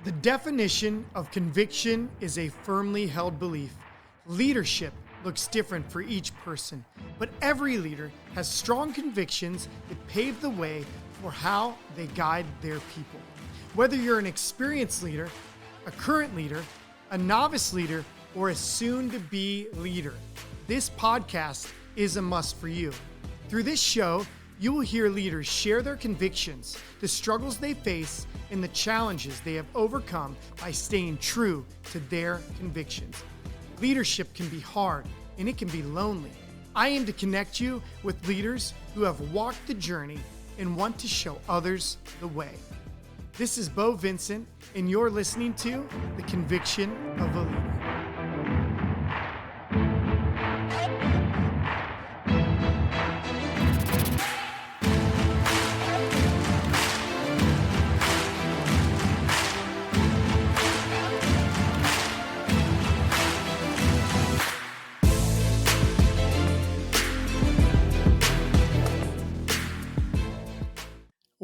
The definition of conviction is a firmly held belief. Leadership looks different for each person, but every leader has strong convictions that pave the way for how they guide their people. Whether you're an experienced leader, a current leader, a novice leader, or a soon-to-be leader, this podcast is a must for you. Through this show, you will hear leaders share their convictions, the struggles they face, and the challenges they have overcome by staying true to their convictions. Leadership can be hard and it can be lonely. I aim to connect you with leaders who have walked the journey and want to show others the way. This is Beau Vincent, and you're listening to The Conviction of a Leader.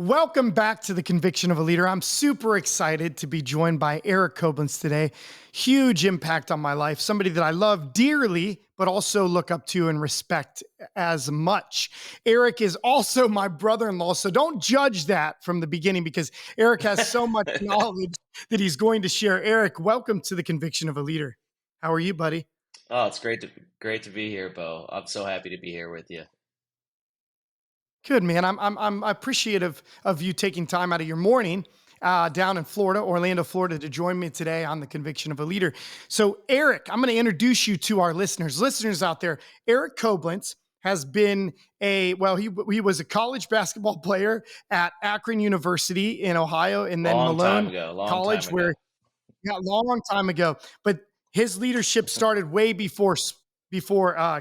Welcome back to The Conviction of a Leader. I'm super excited to be joined by Eric Coblentz today. Huge impact on my life. Somebody that I love dearly, but also look up to and respect as much. Eric is also my brother-in-law, so don't judge that from the beginning because Eric has so much knowledge that he's going to share. Eric, welcome to The Conviction of a Leader. How are you, buddy? Oh, it's great to be here, Bo. I'm so happy to be here with you. Good, man. I'm appreciative of you taking time out of your morning down in Florida, Orlando, Florida, to join me today on The Conviction of a Leader. So, Eric, I'm going to introduce you to our listeners out there. Eric Coblentz has been he was a college basketball player at Akron University in Ohio, and then Malone College, where long time ago. But his leadership started way before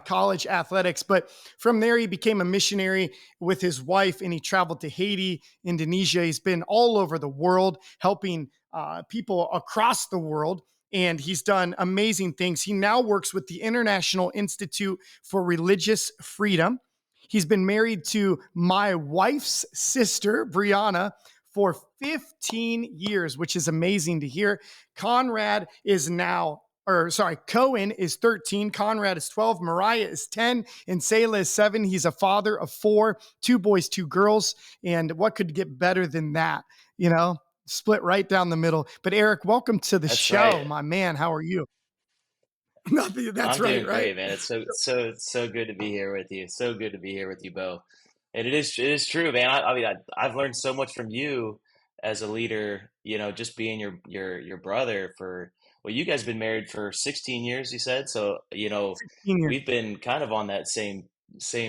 college athletics. But from there, he became a missionary with his wife, and he traveled to Haiti, Indonesia. He's been all over the world, helping people across the world. And he's done amazing things. He now works with the International Institute for Religious Freedom. He's been married to my wife's sister, Brianna, for 15 years, which is amazing to hear. Cohen is 13, Conrad is 12, Mariah is 10, and Selah is 7. He's a father of 4, 2 boys, 2 girls. And what could get better than that? You know, split right down the middle. But Eric, welcome to the That's show, right. my man. How are you? That's I'm right, doing right? great, man. It's so good to be here with you. So good to be here with you, Bo. And it is true, man. I've learned so much from you as a leader. You know, just being your brother for you guys been married for 16 years, you said. So Senior. we've been kind of on that same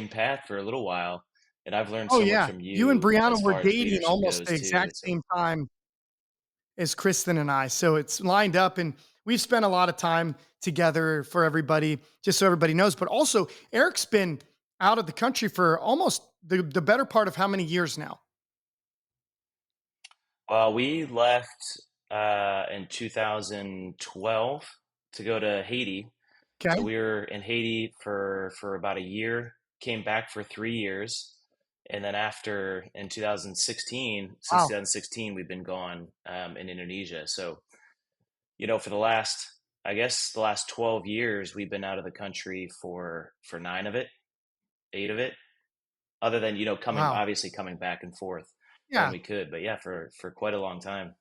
path for a little while, and I've learned Oh, so much yeah. from You and you Brianna as were far as dating leadership almost goes the too. exact So. same time as Kristen and I. So it's lined up, and we've spent a lot of time together for everybody, just so everybody knows. But also, Eric's been out of the country for almost the better part of how many years now? We left in 2012 to go to Haiti. So Okay. we were in Haiti for about a year, came back for 3 years, and then after in 2016, since Wow. 2016, we've been gone in Indonesia. So for I guess the last 12 years, we've been out of the country for 9 of it, 8 of it, other than Wow. coming back and forth when Yeah. we could. But yeah, for quite a long time.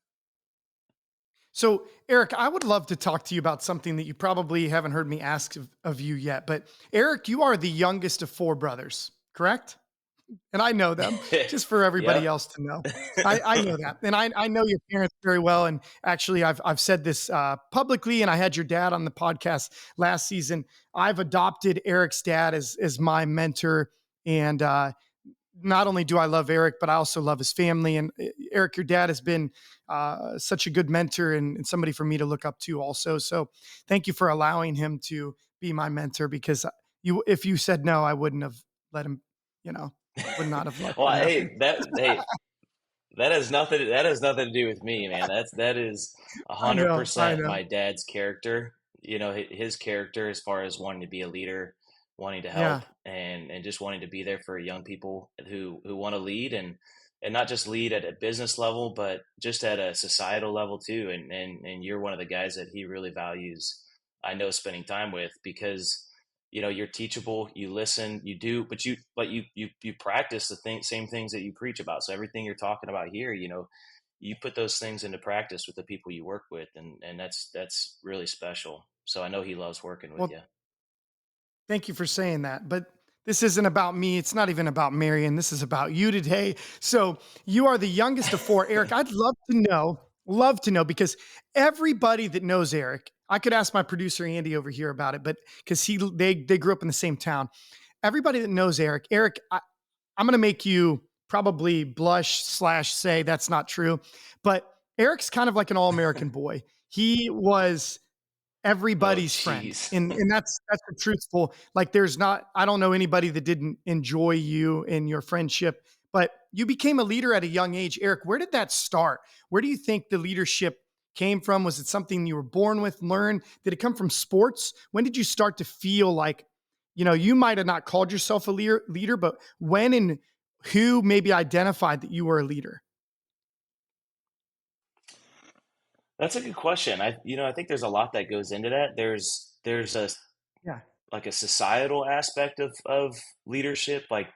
So, Eric, I would love to talk to you about something that you probably haven't heard me ask of you yet. But, Eric, you are the youngest of 4 brothers, correct? And I know them, just for everybody Yep. else to know. I know that, and I know your parents very well. And actually, I've said this publicly, and I had your dad on the podcast last season. I've adopted Eric's dad as my mentor, and not only do I love Eric, but I also love his family. And Eric, your dad has been such a good mentor and somebody for me to look up to also. So thank you for allowing him to be my mentor, because if you said no, I wouldn't have let him, you know, would not have let Well, that happen. that has nothing to do with me, man. That is a I hundred know. I percent know. my dad's character. His character as far as wanting to be a leader, wanting to Yeah. help, and just wanting to be there for young people who want to lead, and and not just lead at a business level, but just at a societal level too. And you're one of the guys that he really values. I know spending time with because you're teachable, you listen, you do, but you practice the same things that you preach about. So everything you're talking about here, you put those things into practice with the people you work with, and that's really special. So I know he loves working with Well, you. thank you for saying that. But this isn't about me. It's not even about Marion. This is about you today. So you are the youngest of four. Eric, I'd love to know, because everybody that knows Eric, I could ask my producer Andy over here about it, but because they grew up in the same town. Everybody that knows Eric, I'm going to make you probably blush slash say that's not true, but Eric's kind of like an all American boy. He was Oh, everybody's friend. jeez. And that's the truthful. Like there's not, I don't know anybody that didn't enjoy you and your friendship, but you became a leader at a young age. Eric, where did that start? Where do you think the leadership came from? Was it something you were born with, learned? Did it come from sports? When did you start to feel like, you might have not called yourself a leader, but when and who maybe identified that you were a leader? That's a good question. I think there's a lot that goes into that. There's a Yeah. like a societal aspect of leadership. Like,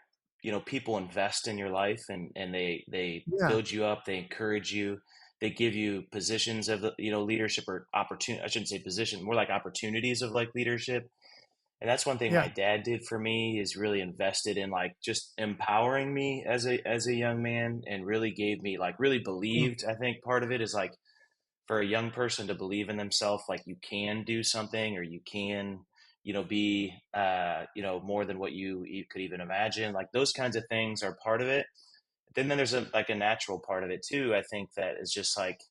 people invest in your life, and they Yeah. build you up, they encourage you, they give you positions of leadership, or opportunity. I shouldn't say position, more like opportunities of like leadership. And that's one thing my Yeah. dad did for me, is really invested in like just empowering me as a young man, and really gave me, like, really Mm. believed. I think part of it is like, for a young person to believe in themselves, like you can do something, or you can, be, more than what you could even imagine. Like those kinds of things are part of it. Then there's a natural part of it too. I think that is just like,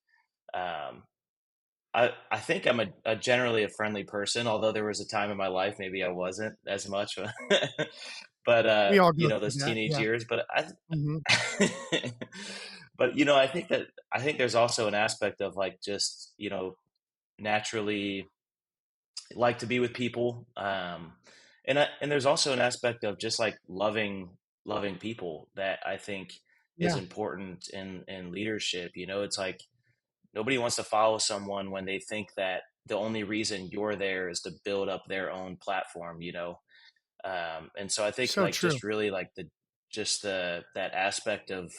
um, I think I'm a generally a friendly person, although there was a time in my life maybe I wasn't as much, but We all go through those that. teenage Yeah. years. But Mhm. but I think there's also an aspect of like, just naturally like to be with people, and there's also an aspect of just like loving people that I think is Yeah. important in leadership. It's like, nobody wants to follow someone when they think that the only reason you're there is to build up their own platform. And so I think, So like, true. just really like the that aspect of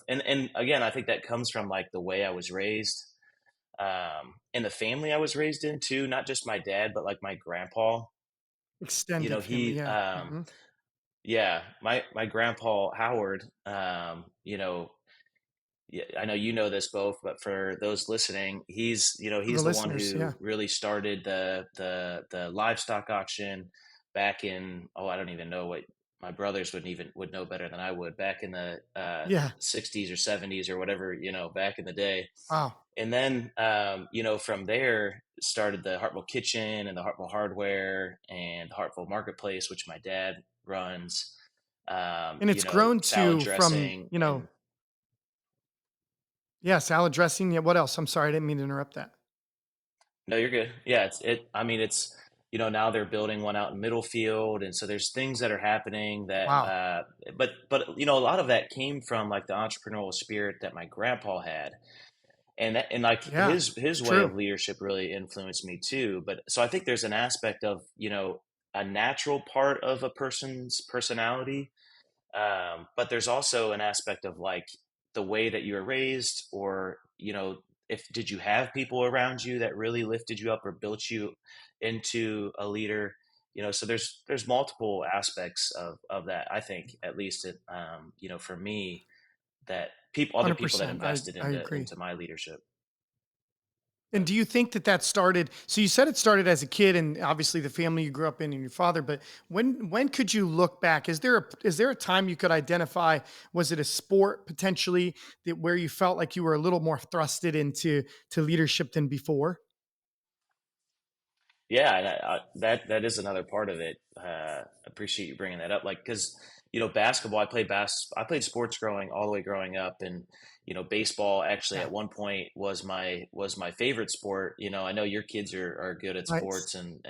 and again, I think that comes from like the way I was raised, and the family I was raised in too, not just my dad, but like my grandpa. Extended family, He yeah. Mhm. yeah, my grandpa Howard, yeah, I know you know this both, but for those listening, For the he's the one listeners, yeah. who really started the livestock auction back in, oh, I don't even know what, my brothers would know better than I would, back in the Yeah. 60s or 70s or whatever, back in the day. Wow. And then from there started the Hartville Kitchen and the Hartville Hardware and the Hartville Marketplace, which my dad runs. And it's grown Salad to from, dressing and yeah, salad dressing. Yeah, what else? I'm sorry, I didn't mean to interrupt that. No, you're good. Yeah, I mean, it's, now they're building one out in Middlefield, and so there's things that are happening that, Wow. but a lot of that came from like the entrepreneurial spirit that my grandpa had, and like Yeah. his way True. of leadership really influenced me too. But so I think there's an aspect of, a natural part of a person's personality, but there's also an aspect of like the way that you were raised, or if did you have people around you that really lifted you up or built you into a leader. So there's multiple aspects of that, I think, at least for me, that other people that 100%. invested I agree. into my leadership. And do you think that that started, so you said it started as a kid and obviously the family you grew up in and your father, but when could you look back? Is there a time you could identify, was it a sport potentially that where you felt like you were a little more thrusted into to leadership than before? Yeah, and that is another part of it. Appreciate you bringing that up, like, because basketball. I played sports all the way growing up, and baseball actually Yeah. at one point was my favorite sport. I know your kids are good at Nice. sports, and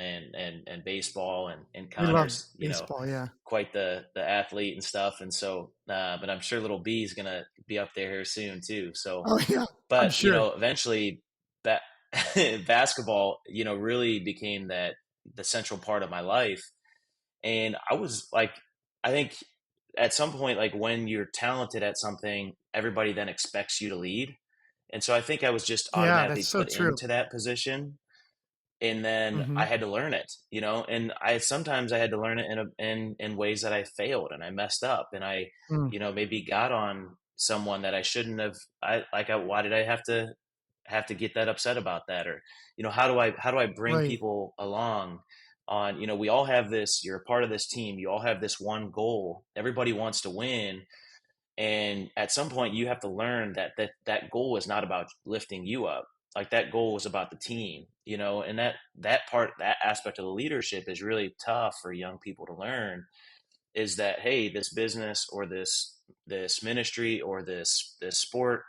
baseball, and We love Connor's baseball. Yeah. quite the athlete and stuff, and so but I'm sure little B is gonna be up there here soon too. So, Oh yeah, I'm but sure. eventually, ba- basketball, really became the central part of my life. And I was like, I think at some point, like when you're talented at something, everybody then expects you to lead. And so I think I was just Yeah, that's automatically so put true. into that position, and then I Hmm. had to learn it, and I sometimes I had to learn it in ways that I failed and I messed up, and I, Mm, maybe got on someone that I shouldn't have. Why did I have to get that upset about that? Or, how do I bring right. people along on, we all have this, you're a part of this team, you all have this one goal, everybody wants to win. And at some point you have to learn that goal is not about lifting you up. Like that goal was about the team, and that aspect of the leadership is really tough for young people to learn, is that, hey, this business or this ministry or this sport,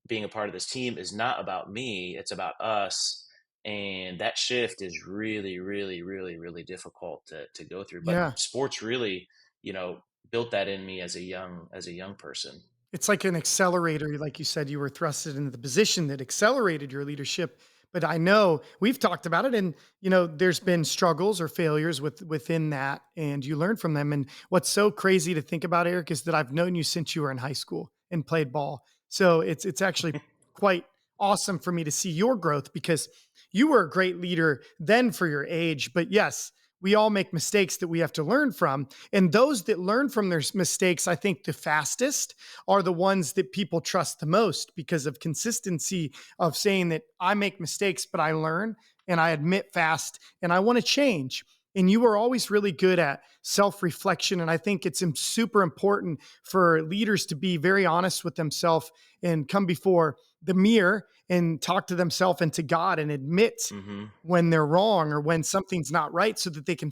being a part of this team is not about me, it's about us. And that shift is really, really, really, really difficult to go through. But Yeah. sports really, you know, built that in me as a young person. It's like an accelerator, like you said, you were thrusted into the position that accelerated your leadership. But I know we've talked about it, and there's been struggles or failures within that, and you learn from them. And what's so crazy to think about, Eric, is that I've known you since you were in high school and played ball. So it's actually quite awesome for me to see your growth, because you were a great leader then for your age. But yes, we all make mistakes that we have to learn from. And those that learn from their mistakes, I think the fastest are the ones that people trust the most, because of consistency of saying that I make mistakes, but I learn and I admit fast and I want to change. And you are always really good at self reflection. And I think it's super important for leaders to be very honest with themselves and come before the mirror and talk to themselves and to God and admit Hmm. when they're wrong or when something's not right, so that they can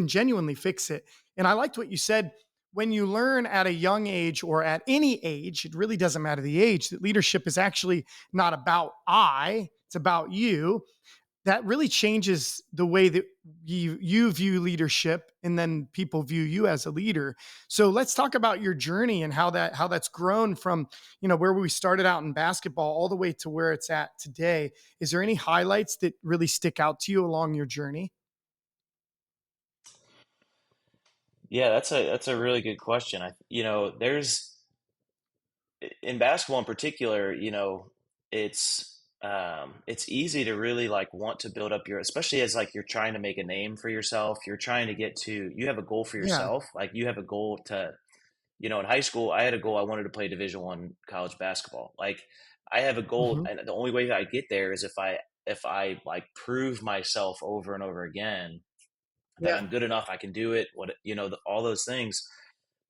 genuinely fix it. And I liked what you said, when you learn at a young age or at any age, it really doesn't matter the age, that leadership is actually not about it's about you. That really changes the way that you view leadership, and then people view you as a leader. So let's talk about your journey and how that's grown from, where we started out in basketball all the way to where it's at today. Is there any highlights that really stick out to you along your journey? Yeah, that's a really good question. There's in basketball in particular, it's easy to really like want to build up especially as like you're trying to make a name for yourself. You have a goal for Yeah. yourself. Like you have a goal in high school, I had a goal. I wanted to play Division 1 college basketball. Like I have a goal, Hmm. and the only way that I get there is if I like prove myself over and over again that Yeah. I'm good enough, I can do it. All those things.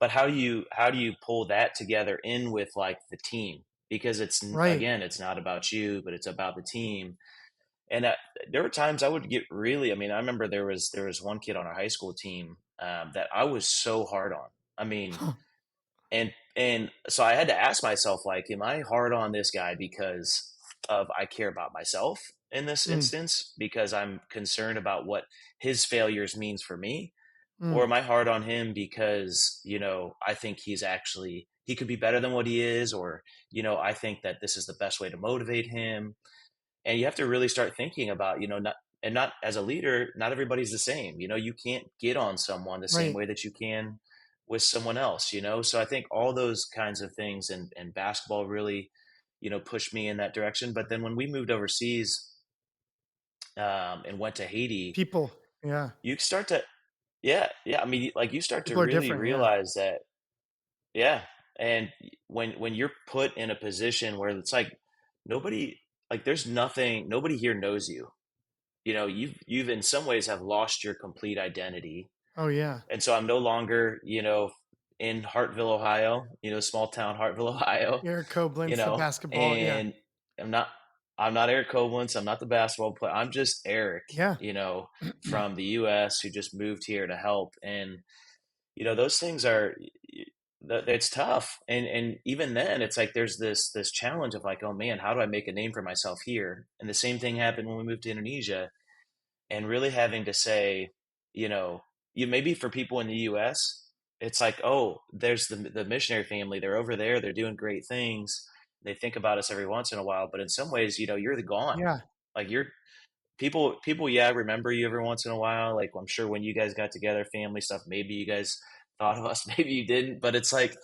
But how do you pull that together in with like the team? Because Right. it's not about you, but it's about the team. And there were times I would get really. I mean, I remember there was one kid on our high school team, that I was so hard on. I mean, Huh. and so I had to ask myself, like, am I hard on this guy because of I care about myself in this Mm, instance, because I'm concerned about what his failures means for me? Or mm, am I hard on him because, I think he could be better than what he is, or, I think that this is the best way to motivate him. And you have to really start thinking about, not as a leader, not everybody's the same. You can't get on someone the same right. way that you can with someone else. So I think all those kinds of things and basketball really, pushed me in that direction. But then when we moved overseas, and went to Haiti, People. Yeah. you start to, yeah, yeah. I mean, like you start to People are really different. Yeah. realize that, yeah. And when you're put in a position where it's like nobody, like there's nothing, nobody here knows you. You've in some ways have lost your complete identity. Oh yeah. And so I'm no longer, in Hartville, Ohio, small town Hartville, Ohio, Eric Coblentz, the basketball. Yeah. and I'm not I'm not Eric Coblentz, I'm not the basketball player. I'm just Eric, Yeah. from the US who just moved here to help. And those things are, it's tough. And even then it's like there's this challenge of like, oh man, how do I make a name for myself here? And the same thing happened when we moved to Indonesia, and really having to say, you know, you maybe for people in the US, it's like, oh, there's the missionary family. They're over there. They're doing great things. They think about us every once in a while, but in some ways, you're the gone. Yeah. Like you're people, yeah, remember you every once in a while. Like I'm sure when you guys got together, family stuff, maybe you guys thought of us, maybe you didn't, but it's like,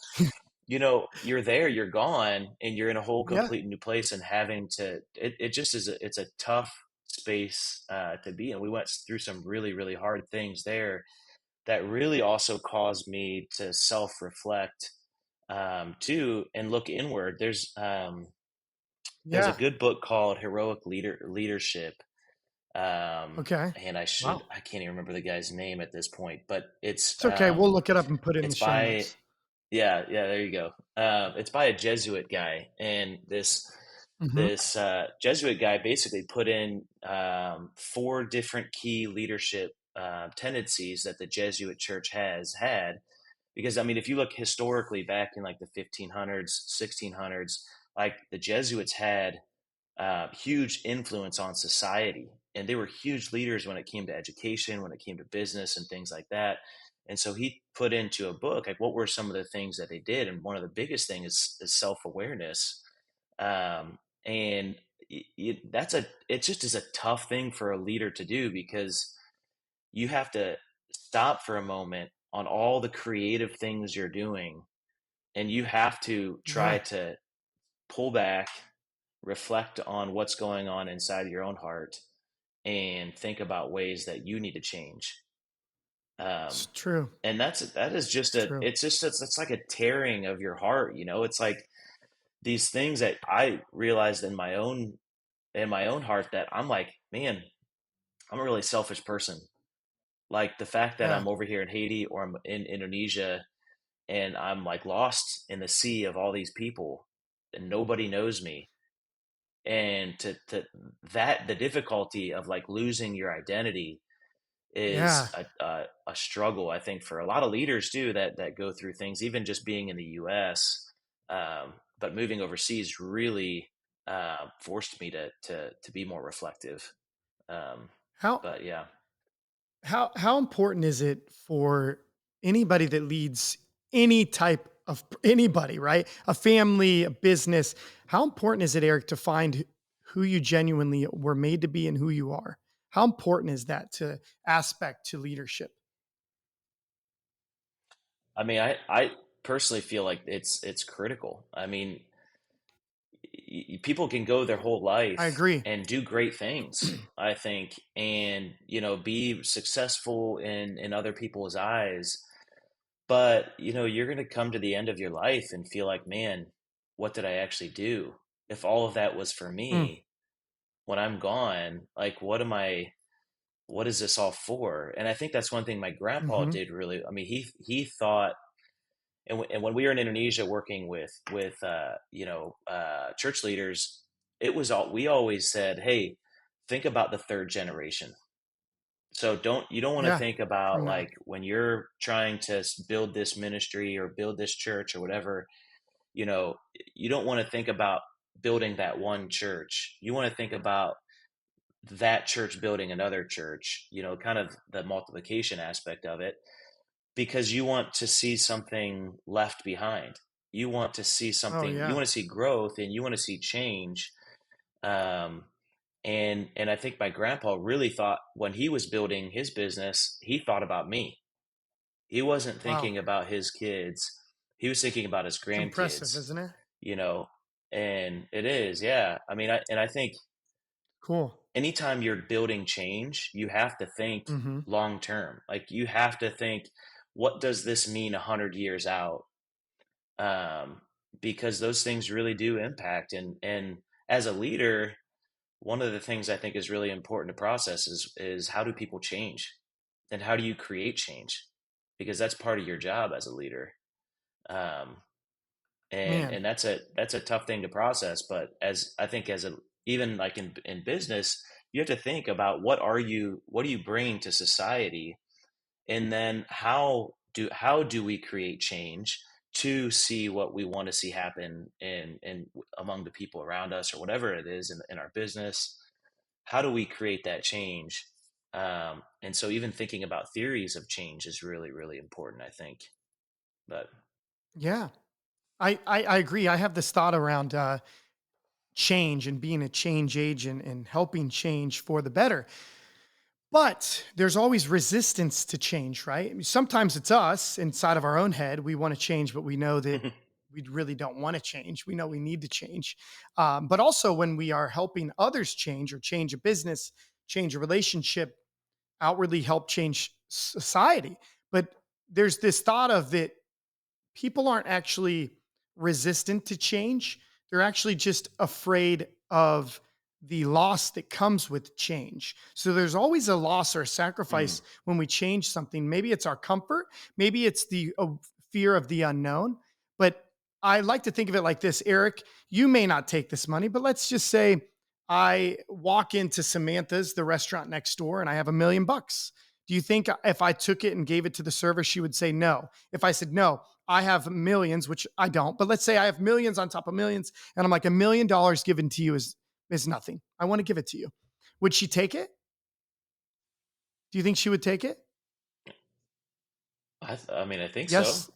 you're there, you're gone, and you're in a whole Yeah. complete new place, and having to, it just it's a tough space to be in. We went through some really, really hard things there that really also caused me to self-reflect too, and look inward. There's a Yeah. good book called Heroic Leadership, Okay. and Wow. I can't even remember the guy's name at this point, but It's okay. We'll look it up and put it in the it's show by, notes. yeah, yeah, there you go. It's by a Jesuit guy, and Hmm. this Jesuit guy basically put in four different key leadership tendencies that the Jesuit church has had. Because I mean, if you look historically back in like the 1500s, 1600s, like the Jesuits had huge influence on society. And they were huge leaders when it came to education, when it came to business and things like that. And so he put into a book like what were some of the things that they did, and one of the biggest things is self awareness. And it just is a tough thing for a leader to do, because you have to stop for a moment on all the creative things you're doing, and you have to try Yeah. to pull back, reflect on what's going on inside your own heart, and think about ways that you need to change. It's Um, true. and that is just It's true. it's like a tearing of your heart. It's like these things that I realized in my own heart, that I'm like, man, I'm a really selfish person. Like the fact that Yeah. I'm over here in Haiti or I'm in Indonesia, and I'm like lost in the sea of all these people and nobody knows me. And to that, the difficulty of like losing your identity Yeah. is a struggle, I think, for a lot of leaders too, that go through things, even just being in the US. But moving overseas really forced me to be more reflective. Um, How but yeah. how important is it for anybody that leads any type of anybody, right? A family, a business. How important is it, Eric, to find who you genuinely were made to be and who you are? How important is that to aspect to leadership? I mean, I personally feel like it's critical. I mean, people can go their whole I life agree. and do great things, I think, and be successful in other people's eyes. But you're going to come to the end of your life and feel like, man, what did I actually do? If all of that was for Mm, me, when I'm gone, like what is this all for? And I think that's one thing my grandpa hmm. did really. I mean, he thought, and when we were in Indonesia working with church leaders, it was all we always said, hey, think about the third generation. So you don't want to Yeah. think From about now. like when you're trying to build this ministry or build this church or whatever, you know, you don't want to think about building that one church. You want to think about that church building another church, kind of the multiplication aspect of it, because you want to see something left behind. You want to see Oh something, you yeah. want to see growth, and you want to see change. Um, and I think my grandpa really thought when he was building his business, he thought about me. He wasn't Wow. thinking about his kids. He was thinking about his It's impressive, grandkids, isn't it? you know, and it is, yeah. I mean, I think Cool. anytime you're building change, you have to think Hmm. long term. Like you have to think, what does this mean 100 years out? Um, because those things really do impact. And as a leader, one of the things I think is really important to process is how do people change, and how do you create change? Because that's part of your job as a leader. Um, and Man. that's a tough thing to process. But as I think as a even like in business, you have to think about what do you bring to society, and then how do we create change to see what we want to see happen in among the people around us, or whatever it is in our business. How do we create that change? And so even thinking about theories of change is really, really important, I think. But Yeah. I agree. I have this thought around change and being a change agent and helping change for the better. But there's always resistance to change, right? I mean, sometimes it's us inside of our own head. We want to change, but we know that we really don't want to change. We know we need to change. But also, when we are helping others change or change a business, change a relationship, outwardly help change society. But there's this thought of that people aren't actually resistant to change. They're actually just afraid of the loss that comes with change. So there's always a loss or a mm, sacrifice when we change something. Maybe it's our comfort, maybe it's the fear of the unknown. But I like to think of it like this, Eric, you may not take this money, but let's just say I walk into Samantha's, the restaurant next door, and I have $1 million. Do you think if I took it and gave it to the server, she would say no? If I said, no, I have millions, which I don't, but let's say I have millions on top of millions, and I'm like, $1 million given to you is nothing. I want to give it to you. Would she take it? Do you think she would take it? I mean, I think so. Yes.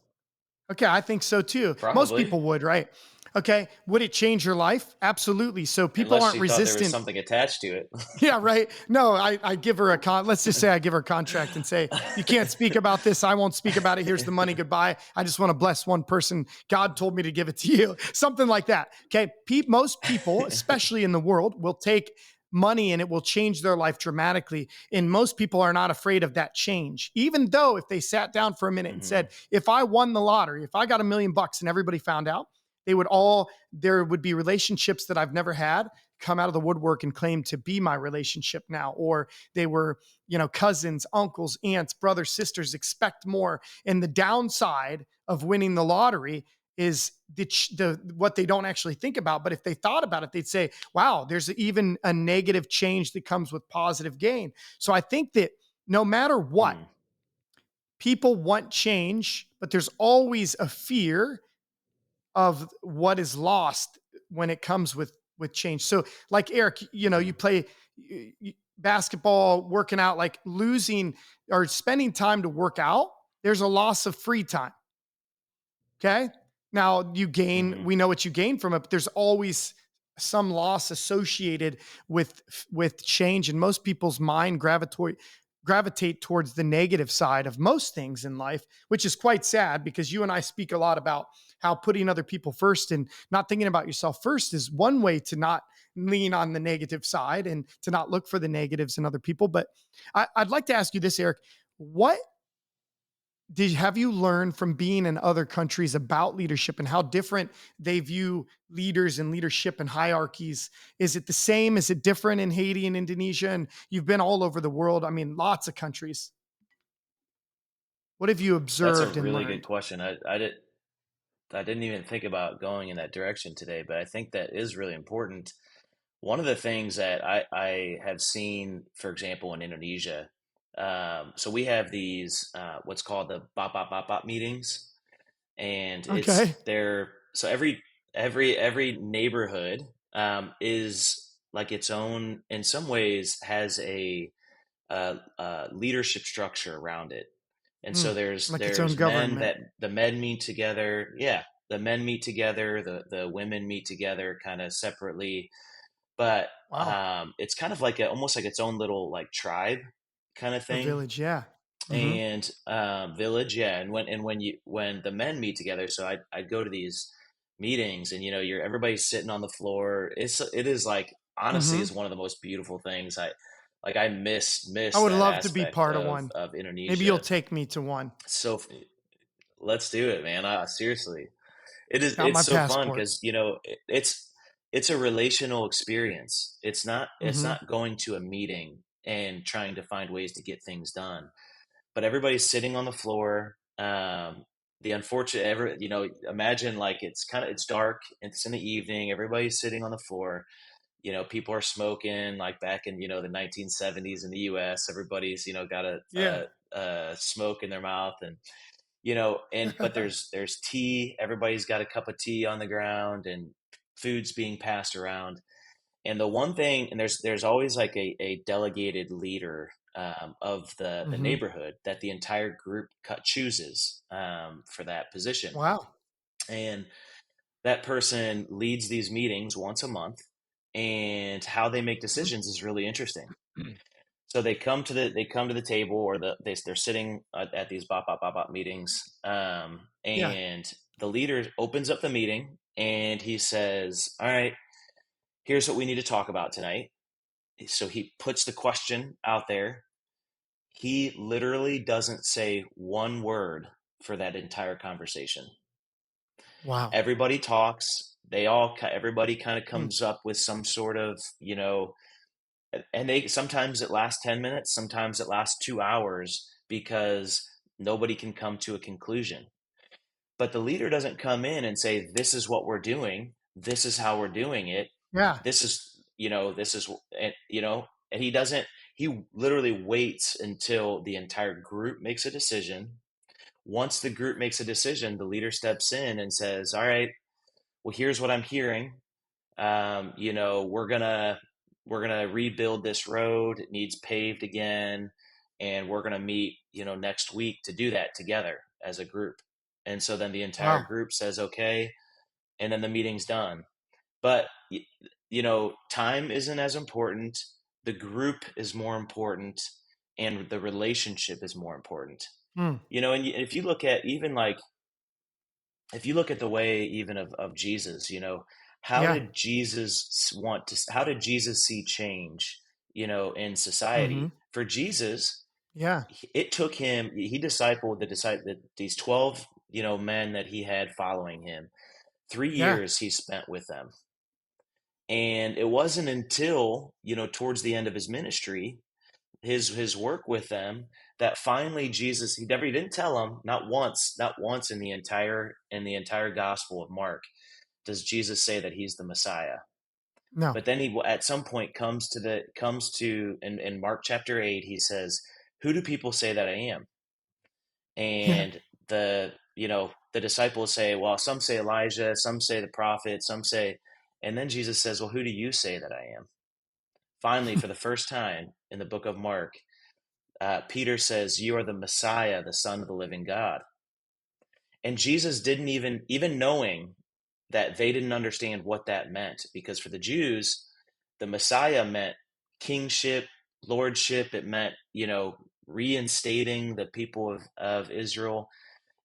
Okay, I think so too. Most Probably, people would, right? Okay. Would it change your life? Absolutely. So people unless aren't she thought there was resistant. something attached to it. Yeah, right. No, I give her let's just say I give her a contract and say, you can't speak about this. I won't speak about it. Here's the money. Goodbye. I just want to bless one person. God told me to give it to you. Something like that. Okay. Most people, especially in the world, will take money and it will change their life dramatically. And most people are not afraid of that change. Even though if they sat down for a minute and Hmm. said, if I won the lottery, if I got $1 million and everybody found out, there would be relationships that I've never had come out of the woodwork and claim to be my relationship now, or they were, cousins, uncles, aunts, brothers, sisters. Expect more. And the downside of winning the lottery is the what they don't actually think about. But if they thought about it, they'd say, wow, there's even a negative change that comes with positive gain. So I think that no matter what, Mm, people want change, but there's always a fear of what is lost when it comes with change. So like Eric, you mhm, play basketball, working out, like losing or spending time to work out, there's a loss of free time. Okay. Now mhm, we know what you gain from it, but there's always some loss associated with change. And most people's mind gravitate towards the negative side of most things in life, which is quite sad because you and I speak a lot about how putting other people first and not thinking about yourself first is one way to not lean on the negative side and to not look for the negatives in other people. But I'd like to ask you this, Eric. What have you learned from being in other countries about leadership and how different they view leaders and leadership and hierarchies? Is it the same? Is it different in Haiti and Indonesia? And you've been all over the world. I mean, lots of countries. What have you That's a observed and really good learned? question. I didn't even think about going in that direction today, but I think that is really important. One of the things that I have seen, for example, in Indonesia, so we have these what's called the bop meetings, and Okay. so every neighborhood is like its own, in some ways has a leadership structure around it. And so Mm, like its own there's men government. that the men meet together. Yeah, the men meet together. The women meet together, kind of separately. But Wow. it's kind of like almost like its own little like tribe kind of A thing. village. Yeah. Hmm. And village, yeah. And when the men meet together, so I'd go to these meetings, and you're everybody's sitting on the floor. It is like, honestly, Hmm. is one of the most beautiful things. I I miss would that love to be aspect part of of one. Maybe you'll Indonesia. take me to one. So let's do it, man. Seriously, Got my it's so fun passport. because it's a relational experience. It's Hmm. not going to a meeting and trying to find ways to get things done, but everybody's sitting on the floor. The unfortunate ever Imagine, like, it's dark, it's in the evening, everybody's sitting on the floor. People are smoking, like back in the 1970s in the US. Everybody's got Yeah. a smoke in their mouth, and but there's tea. Everybody's got a cup of tea on the ground, and food's being passed around. And the one thing, and there's always like a delegated leader of the Hmm. neighborhood that the entire group chooses for that position. Wow. And that person leads these meetings once a month, and how they make Mhm. decisions is really interesting. So they come to the table, or they're sitting at these bop meetings, Yeah. and the leader opens up the meeting and he says, "All right, here's what we need to talk about tonight." So he puts the question out there. He literally doesn't say one word for that entire conversation. Wow. Everybody talks. Everybody kind of Mm. comes up with some sort of, and they sometimes it lasts 10 minutes, sometimes it lasts 2 hours because nobody can come to a conclusion. But the leader doesn't come in and say, "This is what we're doing. This is how we're doing it. Yeah. This is," and he doesn't, he literally waits until the entire group makes a decision. Once the group makes a decision, the leader steps in and says, "All right, well, here's what I'm hearing. We're gonna rebuild this road. It needs paved again, and we're gonna meet, next week to do that together as a group." And so then the entire Wow. group says okay, and then the meeting's done. But time isn't as important. The group is more important, and the relationship is more important. Mm. And if you look at even like if you look at the way even of Jesus, Yeah. how did Jesus see change, in Hmm. society? For Jesus, Yeah. it took him, he discipled these 12, men that he had following him. three Yeah. years he spent with them. And it wasn't until, towards the end of his ministry, his work with them, that finally Jesus, he didn't tell them, not once in the entire gospel of Mark does Jesus say that he's the Messiah. No. But then he at some point comes to in Mark chapter 8, he says, "Who do people say that I am?" Yeah. And the disciples say, "Well, some say Elijah, some say the prophet, some say," and then Jesus says, "Well, who do you say that I am?" Finally, for the first time in the book of Mark, Peter says, "You are the Messiah, the Son of the living God." And Jesus didn't even knowing that they didn't understand what that meant, because for the Jews, the Messiah meant kingship, lordship. It meant, reinstating the people of Israel.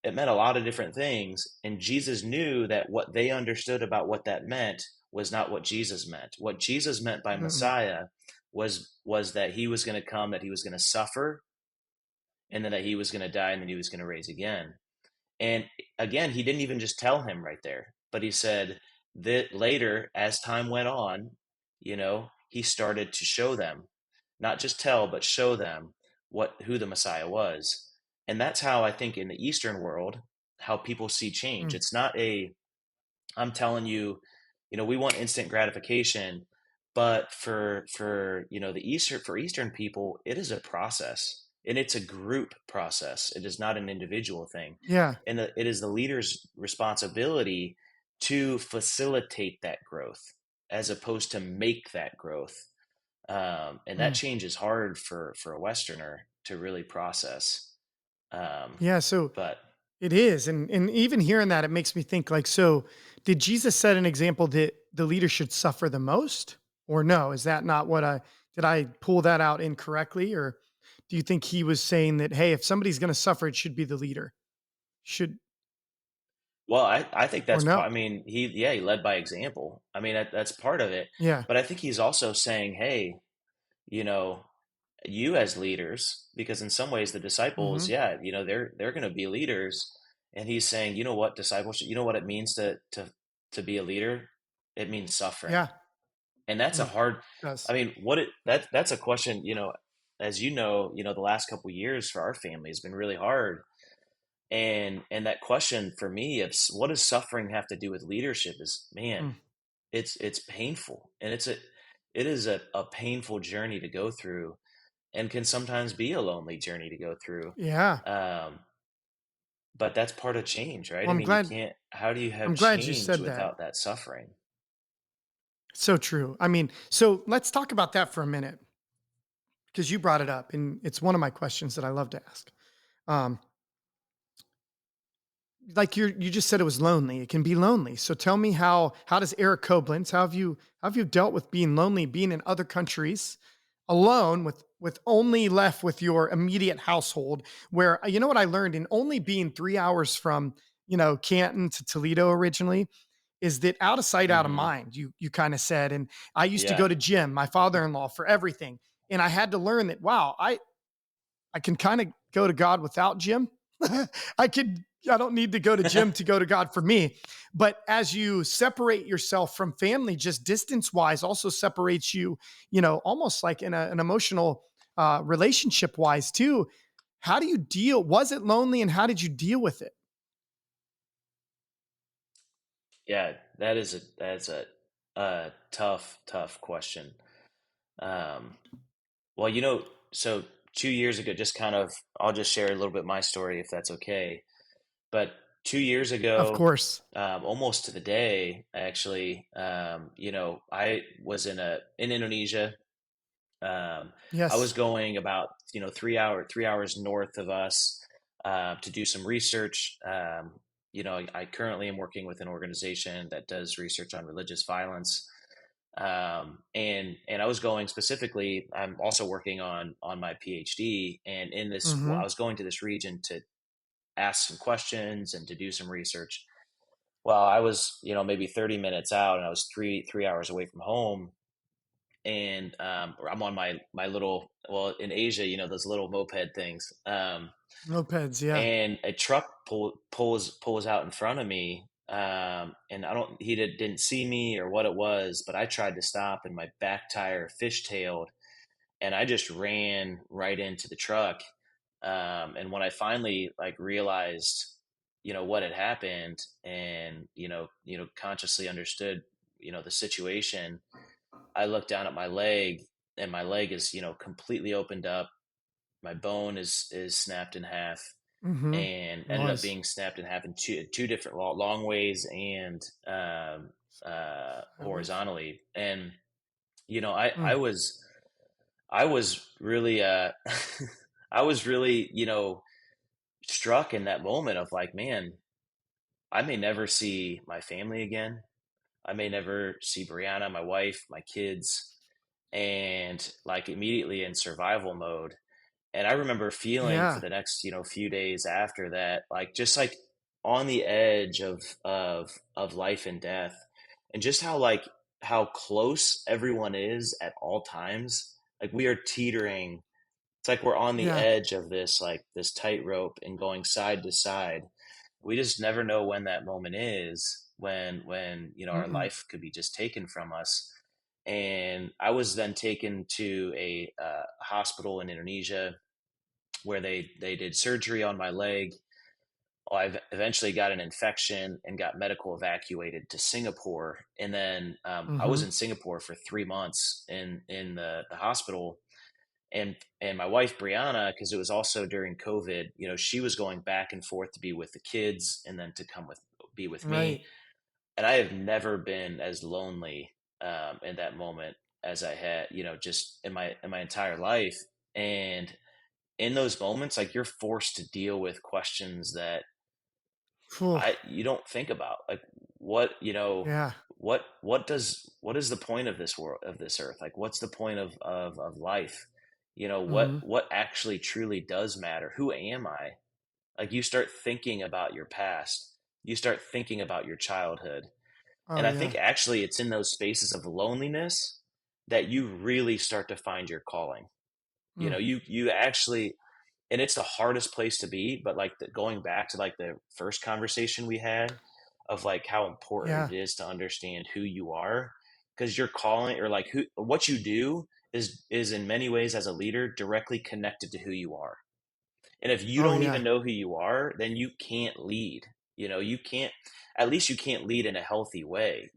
It meant a lot of different things. And Jesus knew that what they understood about what that meant was not what Jesus meant. What Jesus meant by Mm-mm. Messiah was that he was going to come, that he was going to suffer, and then that he was going to die, and then he was going to raise again. And again, he didn't even just tell him right there, but he said that later, as time went on, he started to show them, not just tell, but show them who the Messiah was. And that's how I think in the Eastern world, how people see change. Mm. It's not I'm telling you, we want instant gratification, but for Eastern people, it is a process, and it's a group process. It is not an individual thing, Yeah. and it is the leader's responsibility to facilitate that growth as opposed to make that growth. And that Mm. change is hard for a Westerner to really process. Um, Yeah. So but it is. And even hearing that, it makes me think like, so did Jesus set an example that the leader should suffer the most? Or no? Is that not what did I pull that out incorrectly? Or do you think he was saying that, hey, if somebody's going to suffer, it should be the leader? Should, Well, I think or that's part. no? I mean, he led by example. I mean, that's part of it. Yeah. But I think he's also saying, hey, you know, you as leaders, because in some ways the disciples, Hmm. yeah, they're going to be leaders, and he's saying, you know what, discipleship, you know what it means to be a leader. It means suffering, Yeah. and that's a Mm. hard. I Does. mean, that's a question. As the last couple years for our family has been really hard, and that question for me of what does suffering have to do with leadership is, man, Mm. it's painful, and it is a painful journey to go through, and can sometimes be a lonely journey to go through. Yeah. um, but that's part of change, right? Well, I mean, you can't, how do you have I'm glad you change said that. without that suffering? So true. I mean, so let's talk about that for a minute because you brought it up, and it's one of my questions that I love to ask. Um, like you just said, it was lonely. It can be lonely. So tell me, how does Eric Coblentz, how have you dealt with being lonely, being in other countries, alone, with only left with your immediate household? Where, you know what I learned in only being 3 hours from, Canton to Toledo originally, is that out of sight, out of Hmm. mind. You kind of said, and I used to go Yeah. to gym, my father-in-law, for everything, and I had to learn that, wow, I can kind of go to God without gym. I could I don't need to go to gym to go to God for me. But as you separate yourself from family, just distance wise, also separates you, almost like in an emotional relationship wise too. How do you deal? Was it lonely, and how did you deal with it? Yeah, that's a tough question. Um, well, so 2 years ago, just kind of, I'll just share a little bit my story if that's okay. But 2 years Of ago, course. almost to the day, actually, I was in Indonesia. Um, I was Yes. going about 3 hours north of us to do some research. I currently am working with an organization that does research on religious violence, and I was going specifically. I'm also working on my PhD, and I Hmm. was going to this region to ask some questions and to do some research. Well, I was maybe 30 minutes out, and I was three hours away from home, and I'm on my little, well, in Asia, those little moped things, Mopeds. Yeah. and a truck pulls out in front of me, and I don't he didn't see me or what it was, but I tried to stop, and my back tire fishtailed, and I just ran right into the truck. And when I finally like realized, what had happened, and consciously understood, the situation, I looked down at my leg, and my leg is, completely opened up. My bone is snapped in half, Hmm. and ended up Was being snapped in half in two different long ways, and sideways. horizontally. And I Mm. was really I was really struck in that moment of like, man, I may never see my family again. I may never see Brianna, my wife, my kids, and like immediately in survival mode. And I remember feeling for Yeah. the next, few days after that, like just like on the edge of life and death, and just how close everyone is at all times. Like we are teetering. It's like we're on the Yeah. edge of this, like this tightrope, and going side to side. We just never know when that moment is, when our Mm-mm. life could be just taken from us. And I was then taken to a hospital in Indonesia, where they did surgery on my leg. Well, I eventually got an infection and got medical evacuated to Singapore, and then I was Hmm. in Singapore for 3 months in the hospital. And my wife Brianna, because it was also during COVID, she was going back and forth to be with the kids and then to be with me. Right. And I have never been as lonely in that moment as I had, just in my entire life. And in those moments, like you're forced to deal with questions that Phew. you don't think about, like what Yeah. what is the point of this world, of this earth? Like what's the point of life? Hmm. What actually truly does matter? Who am I? Like you start thinking about your past, you start thinking about your childhood. Oh And I yeah. think actually it's in those spaces of loneliness that you really start to find your calling. Mm. You actually, and it's the hardest place to be, but like going back to like the first conversation we had of like how important Yeah. it is to understand who you are, because you're calling, or like who what you do is in many ways as a leader directly connected to who you are. And if you Oh don't even yeah. know who you are, then you can't lead. You can't, at least you can't lead in a healthy way,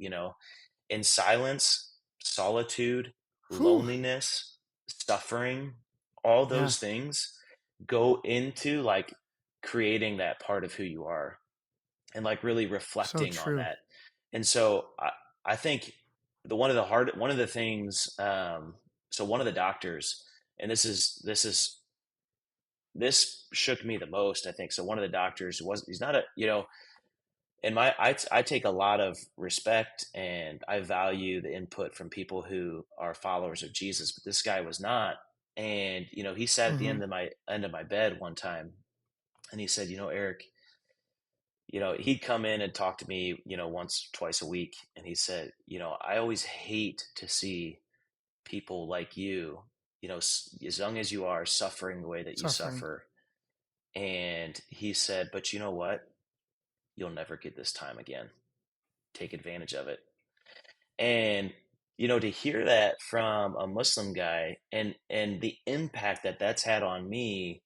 in silence, solitude, Whew. loneliness, suffering, all Yeah. those things go into like creating that part of who you are, and like really So reflecting on true. that. And so I think one of the things, so one of the doctors, and this shook me the most, I think. So one of the doctors was, he's not a, and I take a lot of respect and I value the input from people who are followers of Jesus, but this guy was not. And, he sat at the Hmm. end of my bed one time and he said, Eric, he'd come in and talk to me, once, twice a week. And he said, I always hate to see people like you, as young as you are, suffering the way that you Suffering. suffer. And he said, but you know what? You'll never get this time again. Take advantage of it. And, to hear that from a Muslim guy and the impact that that's had on me,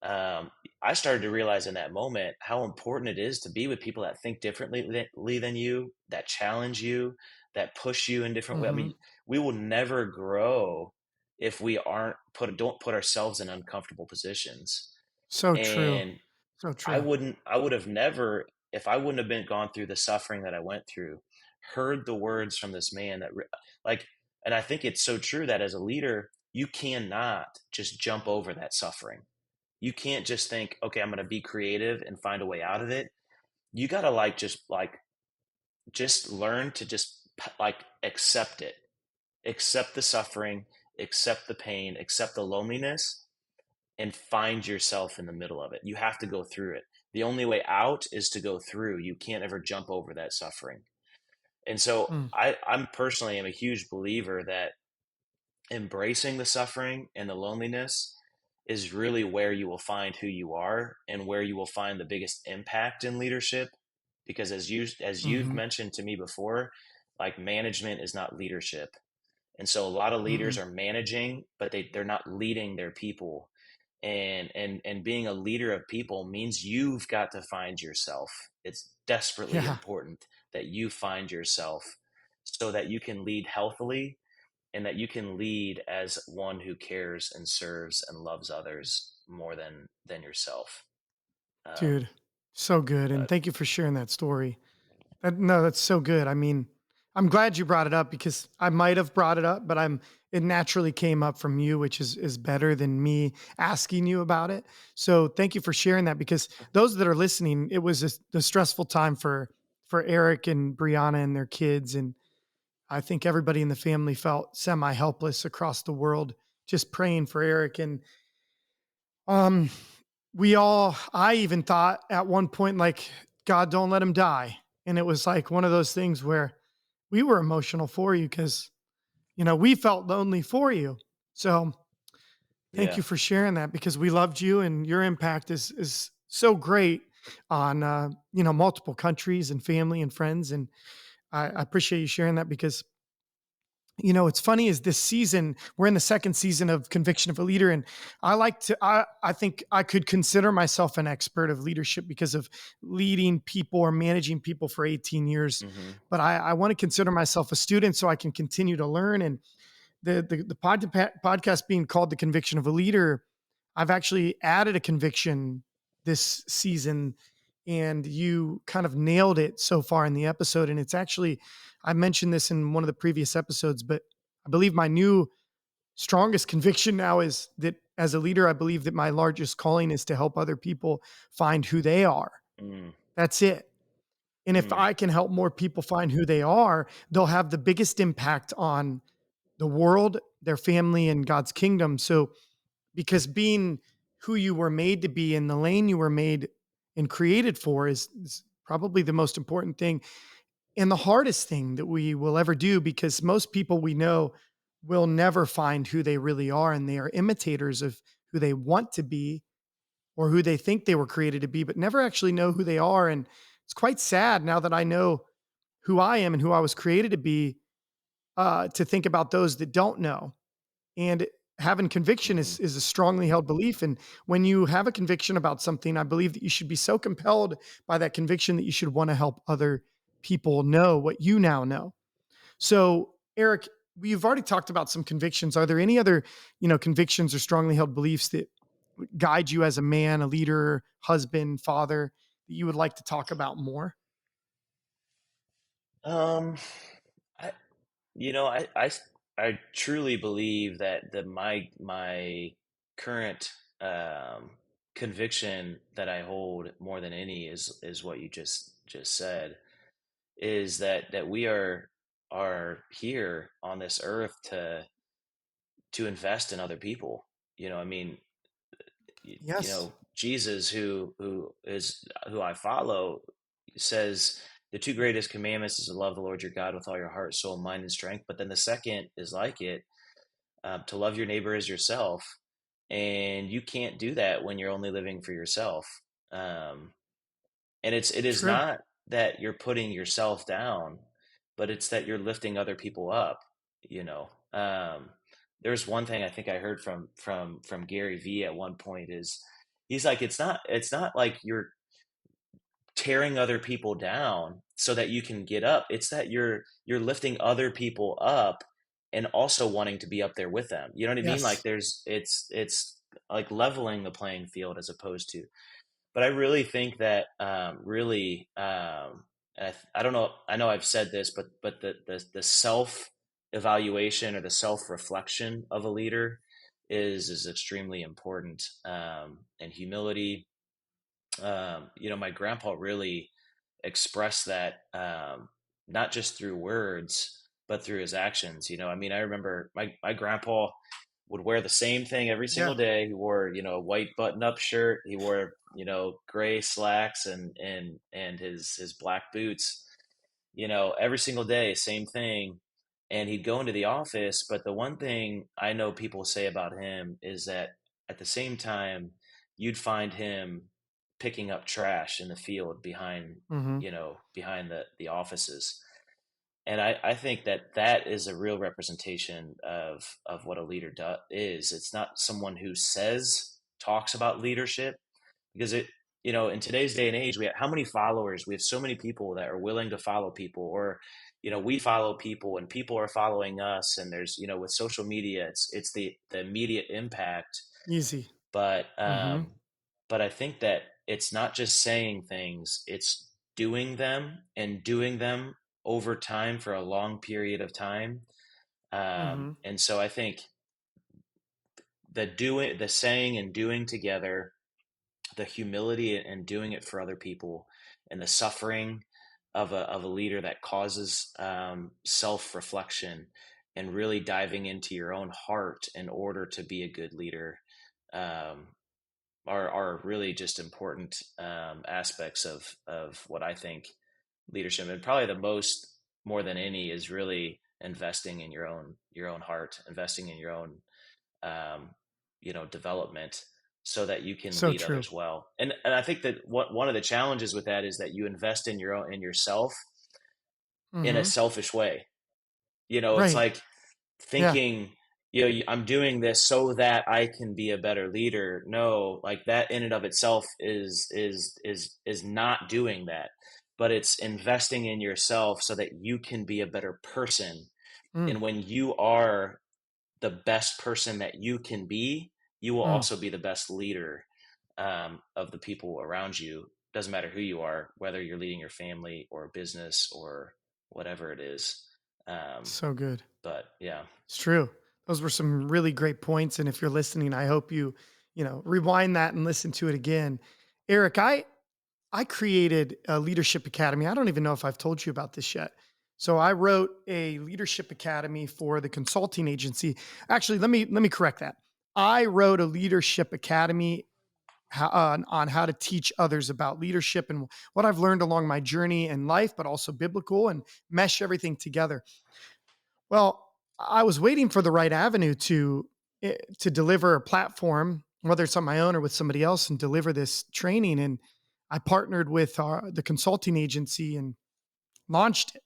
um, I started to realize in that moment how important it is to be with people that think differently than you, that challenge you, that push you in different ways. I Hmm. mean, we will never grow if we don't put ourselves in uncomfortable positions. So true. And So true. I would have never, if I wouldn't have been gone through the suffering that I went through, heard the words from this man like, and I think it's so true that as a leader, you cannot just jump over that suffering. You can't just think, okay, I'm going to be creative and find a way out of it. You got to just learn to just accept it, accept the suffering, accept the pain, accept the loneliness, and find yourself in the middle of it. You have to go through it. The only way out is to go through. You can't ever jump over that suffering. And so Mm. I'm personally am a huge believer that embracing the suffering and the loneliness is really where you will find who you are and where you will find the biggest impact in leadership. Because as you've Hmm. mentioned to me before, like management is not leadership. And so a lot of leaders Mm-mm. are managing, but they're not leading their people. And being a leader of people means you've got to find yourself. It's desperately Yeah, important that you find yourself so that you can lead healthily and that you can lead as one who cares and serves and loves others more than yourself. Um, dude. So good. And but thank you for sharing that story. No, that's so good. I mean, I'm glad you brought it up because I might have brought it up, but it naturally came up from you, which is better than me asking you about it. So thank you for sharing that because those that are listening, it was a stressful time for Eric and Brianna and their kids. And I think everybody in the family felt semi helpless across the world, just praying for Eric. And um I even thought at one point, like, God, don't let him die. And it was like one of those things where we were emotional for you because, we felt lonely for you. So thank yeah. you for sharing that because we loved you and your impact is so great on, multiple countries and family and friends. And I appreciate you sharing that because it's funny is this season we're in the second season of Conviction of a Leader, and I think I could consider myself an expert of leadership because of leading people or managing people for 18 years. Hmm. But I want to consider myself a student so I can continue to learn. And the podcast being called The Conviction of a Leader, I've actually added a conviction this season, and you kind of nailed it so far in the episode. And it's actually, I mentioned this in one of the previous episodes, but I believe my new strongest conviction now is that as a leader, I believe that my largest calling is to help other people find who they are. Mm, That's it. And if mm, I can help more people find who they are, they'll have the biggest impact on the world, their family, and God's kingdom. So, because being who you were made to be in the lane you were made and created for is probably the most important thing and the hardest thing that we will ever do because most people we know will never find who they really are and they are imitators of who they want to be or who they think they were created to be, but never actually know who they are. And it's quite sad now that I know who I am and who I was created to be, to think about those that don't know. And having conviction hmm. is a strongly held belief. And when you have a conviction about something, I believe that you should be so compelled by that conviction that you should want to help other people know what you now know. So, Eric, we've already talked about some convictions. Are there any other, convictions or strongly held beliefs that guide you as a man, a leader, husband, father that you would like to talk about more? Um, I truly believe that my current conviction that I hold more than any is what you just said, is that we are here on this earth to invest in other people. I mean, Yes. Jesus, who I follow, says the two greatest commandments is to love the Lord your God with all your heart, soul, mind, and strength. But then the second is like it, to love your neighbor as yourself. And you can't do that when you're only living for yourself. Um, and it is True. not that you're putting yourself down, but it's that you're lifting other people up. You know, there's one thing I think I heard from Gary Vee at one point is he's like, it's not like you're tearing other people down so that you can get up. It's that you're lifting other people up and also wanting to be up there with them. You know what I mean? Like Yes. it's like leveling the playing field as opposed to. But I really think that really I don't know. I know I've said this, but the self evaluation or the self reflection of a leader is extremely important. And humility. My grandpa really expressed that, not just through words but through his actions. I mean, I remember my grandpa would wear the same thing every Yeah. single day. He wore, a white button-up shirt. He wore, gray slacks and his black boots. Every single day, same thing. And he'd go into the office. But the one thing I know people say about him is that at the same time, you'd find him picking up trash in the field Hmm. behind the offices. And I think that is a real representation of what a leader is. It's not someone who talks about leadership, because in today's day and age, we have how many followers? We have so many people that are willing to follow people, or we follow people and people are following us. And there's, with social media, it's the immediate impact. Easy. but Hmm. um but I think that it's not just saying things, it's doing them, and doing them over time for a long period of time. Hmm. And so I think the saying and doing together, the humility and doing it for other people, and the suffering of a leader that causes self-reflection and really diving into your own heart in order to be a good leader, um, are really just important aspects of what I think leadership. And probably the most, more than any, is really investing in your own heart, investing in your own um, development, so that you can So lead true. others well. And I think that one of the challenges with that is that you invest in yourself in a Hmm. selfish way. It's Right. like Yeah. thinking, I'm doing this so that I can be a better leader. No, like that in and of itself is not doing that, but it's investing in yourself so that you can be a better person. Mm. And when you are the best person that you can be, you will Mm. also be the best leader of the people around you. Doesn't matter who you are, whether you're leading your family or a business or whatever it is. Um, So good. but yeah. It's true. Those were some really great points. And if you're listening, I hope rewind that and listen to it again. Eric, I created a leadership academy. I don't even know if I've told you about this yet. So I wrote a leadership academy for the consulting agency. Actually, let me correct that. I wrote a leadership academy on how to teach others about leadership and what I've learned along my journey in life, but also biblical, and mesh everything together. Well, I was waiting for the right avenue to deliver a platform, whether it's on my own or with somebody else, and deliver this training. And I partnered with the consulting agency and launched it.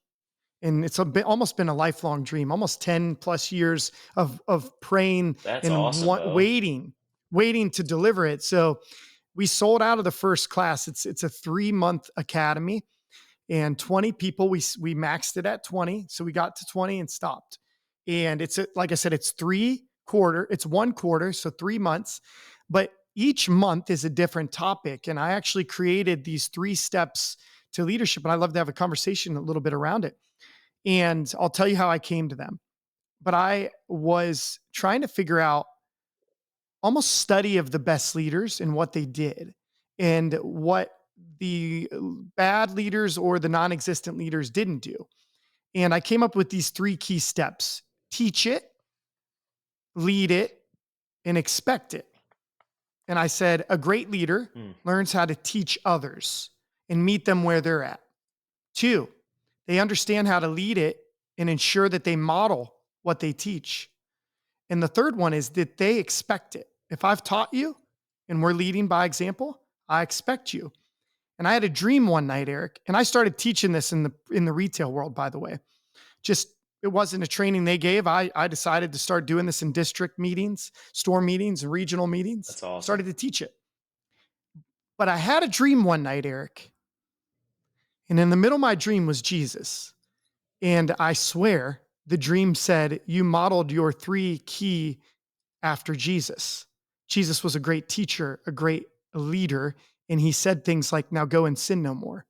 And almost been a lifelong dream, almost 10 plus years of praying That's and awesome, Beau. waiting to deliver it. So we sold out of the first class. It's a 3-month academy, and 20 people. We maxed it at 20, so we got to 20 and stopped. And like I said, it's 1 quarter, so 3 months, but each month is a different topic. And I actually created these 3 steps to leadership, and I love to have a conversation a little bit around it. And I'll tell you how I came to them. But I was trying to figure out almost study of the best leaders and what they did and what the bad leaders or the non-existent leaders didn't do. And I came up with these three key steps: teach it, lead it, and expect it. And I said, a great leader Hmm. learns how to teach others and meet them where they're at. Two, they understand how to lead it and ensure that they model what they teach. And the third one is that they expect it. If I've taught you and we're leading by example, I expect you. And I had a dream one night, Eric, and I started teaching this in the retail world, by the way. Just it wasn't a training they gave. I decided to start doing this in district meetings, store meetings, and regional meetings. That's awesome. Started to teach it. But I had a dream one night, Eric, and in the middle of my dream was Jesus. And I swear the dream said, you modeled your three key after Jesus. Jesus was a great teacher, a great leader, and he said things like, now go and sin no more.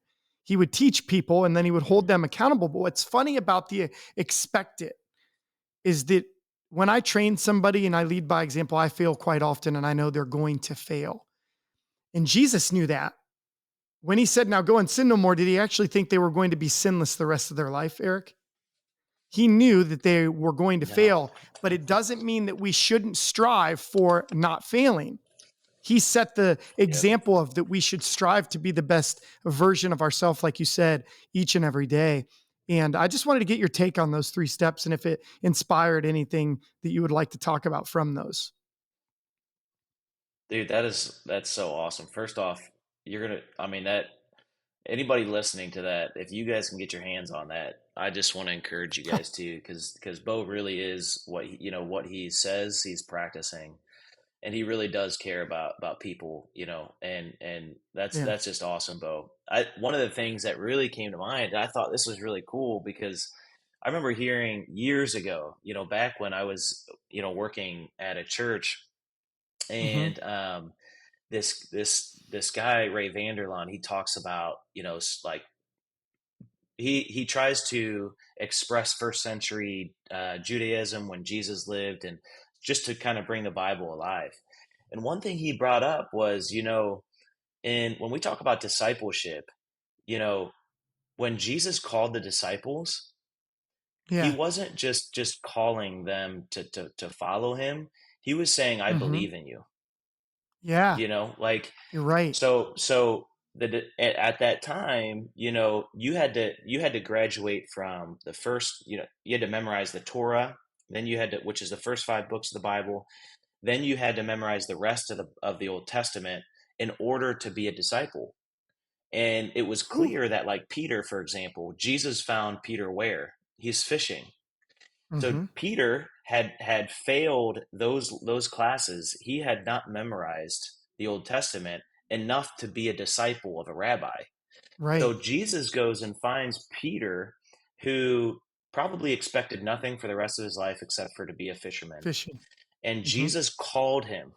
He would teach people and then he would hold them accountable. But what's funny about the expect it is that when I train somebody and I lead by example, I fail quite often and I know they're going to fail. And Jesus knew that. When he said, now go and sin no more, did he actually think they were going to be sinless the rest of their life, Eric? He knew that they were going to No. fail, but it doesn't mean that we shouldn't strive for not failing. He set the Yep. example of that we should strive to be the best version of ourselves, like you said, each and every day. And I just wanted to get your take on those three steps and if it inspired anything that you would like to talk about from those. Dude, that's so awesome. First off, I mean that anybody listening to that, if you guys can get your hands on that, I just want to encourage you guys to, because Bo really is what he says he's practicing, and he really does care about people, and that's Yeah. that's just awesome, Bo. One of the things that really came to mind, I thought this was really cool because I remember hearing years ago, back when I was, working at a church, Mm-hmm. and this guy Ray Vanderlaan, he talks about, like he tries to express first century Judaism when Jesus lived, and just to kind of bring the Bible alive. And one thing he brought up was, and when we talk about discipleship, you know, when Jesus called the disciples, he Yeah. wasn't just calling them to follow him. He was saying, "I Mm-hmm. believe in you." Yeah. Like You're right. so at that time, you had to graduate from the first, you had to memorize the Torah, then you had to, which is the first five books of the Bible, then you had to memorize the rest of the Old Testament in order to be a disciple. And it was Ooh. clear that, like Peter, for example, Jesus found Peter where? He's fishing. So Mm-hmm. Peter had failed those classes. He had not memorized the Old Testament enough to be a disciple of a rabbi. Right. So Jesus goes and finds Peter, who probably expected nothing for the rest of his life except for to be a fisherman. Fishing. And Mm-hmm. Jesus called him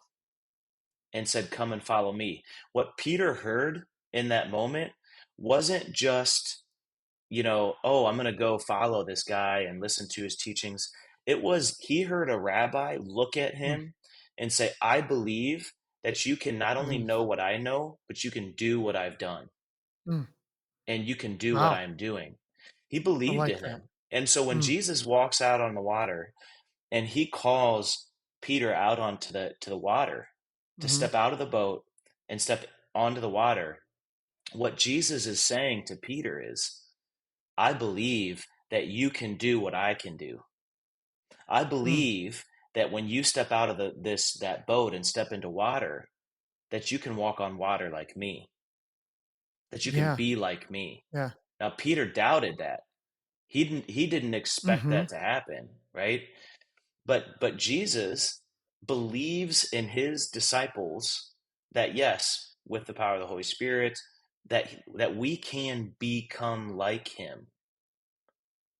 and said, "Come and follow me." What Peter heard in that moment wasn't just, "Oh, I'm going to go follow this guy and listen to his teachings." It was, he heard a rabbi look at him and say, "I believe that you can not only Mm-hmm. know what I know, but you can do what I've done, Mm. and you can do what Wow. I'm doing." He I believed like in that. him. And so when Mm. Jesus walks out on the water and he calls Peter out onto the water to Mm-hmm. step out of the boat and step onto the water, what Jesus is saying to Peter is, "I believe that you can do what I can do. I Mm. believe that when you step out of that boat and step into water, that you can walk on water like me, that you can Yeah. be like me." Yeah. Now Peter doubted that. He didn't expect Mm-hmm. that to happen, right? But Jesus believes in his disciples that, yes, with the power of the Holy Spirit, that we can become like him.